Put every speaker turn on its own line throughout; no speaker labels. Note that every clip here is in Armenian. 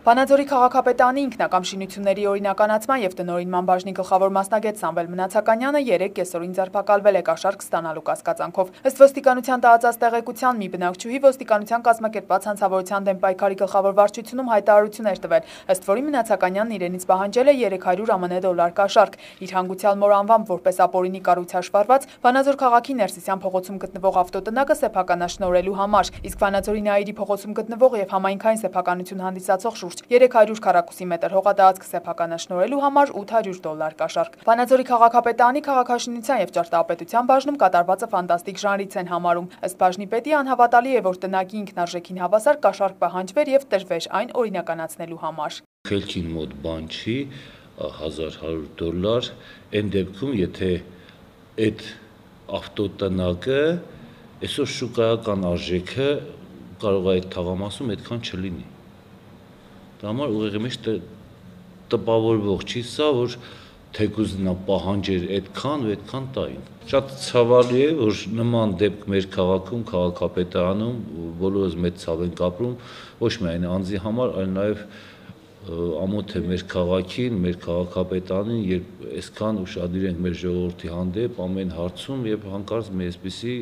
Վանաձորի քաղաքապետարանի ինքնակամ շինությունների օրինականացման և տնօրինման բաժնի գլխավոր մասնագետ Սամվել Մնացականյանը 3 կեսօրին ձերբակալվել է կաշառք ստանալու կասկածանքով։ Ըստ ոստիկանության տարածած տեղեկության, մի բնակչուհի ոստիկանության կազմակերպված հանցավորության դեմ պայքարի գլխավոր վարչությունում հայտարարություն էր տվել, ըստ որի Մնացականյանն իրենից պահանջել է 300 ԱՄՆ կաշառք։ Իր հանգուցյալ մոր անվամբ որպես ապօրինի կառույցաշվարված Վանաձոր քաղաքի Ներսիսյան փողոցում գտնվող ավտոտնակը սեփականաշնորհելու համար, իսկ Վանաձորի Նաիրի փողոցում գտնվող և համայնքային սեփականություն հանդիսացող շուրջ 300 քառակուսի մետր հողատարածք սեփականաշնորհելու համար $800 կաշառք։ Վանաձորի քաղաքապետարանի քաղաքաշինության և ճարտարապետության բաժնում կատարվածը ֆանտաստիկ ժանրից են համարում։ Ըստ բաժնի պետի անհավատալի է, որ տնակի ինքնարժեքին հավասար կաշառք պահանջվեր և տրվեր այն օրինականացնելու համար։
Խելքին մոտ բան չի, $1100, այն դեպքում, եթե այդ ավտոտնակը այսօր շուկայական արժեքը կարող է այդ թաղամասում այդքան չլինի։ Դա համար ուղեղի մեջ տպավորվող չի սա, որ թեկուզ նա պահանջեր այդքան ու այդքան տային։ Շատ ցավալի է, որ նման դեպք մեր քաղաքում, քաղաքապետարանում բոլորս մեծ ցավ ենք ապրում, ոչ միայն անձի համար, այլ նաև ամոթ է մեր քաղաքին, մեր քաղաքապետարանին, երբ այսքան ուշադիր ենք մեր ժողովրդի հանդեպ ամեն հարցում եւ հանկարծ մի այսպիսի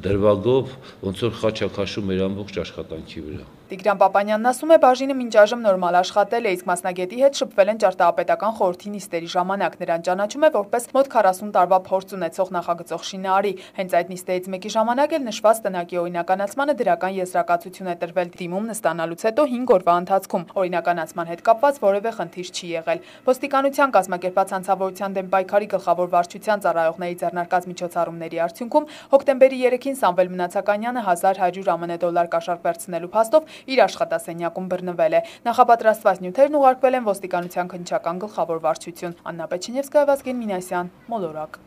դրվագով ոնց որ խաչ է քաշում մեր ամբողջ աշխատանքի վրա։
Տիգրան Պապանյանն ասում է, բաժինը մինչ այժմ նորմալ աշխատել է, իսկ մասնագետի հետ շփվել են ճարտարապետական խորհրդի նիստերի ժամանակ։ Նրան ճանաչում է որպես մոտ 40 տարվա փորձ ունեցող նախագծող շինարարի։ Հենց այդ նիստերից մեկի ժամանակ էլ նշված տնակի օրինականացմանը դրական եզրակացություն է տրվել դիմումն ստանալուց հետո 5 օրվա ընթացքում։ Օրինականացման հետ կապված որևէ խնդիր չի եղել։ Ոստիկանության կազմակերպած հանցավորության դեմ պայքարի գլխավոր վարչության ծառայողների ձեռնարկած միջոցառումների արդյունքում հոկտեմբերի 3-ին Սամվել Մնացականյանը $1100 կաշառք վերցնելու փաստով իր աշխատասենյակում բռնվել է։ Նախապատրաստված նյութերն ուղարկվել են ոստիկանության քննչական գլխավոր վարչություն։ Աննա Պեչենևսկայա, Վազգեն Մինասյան, Մոլորակ։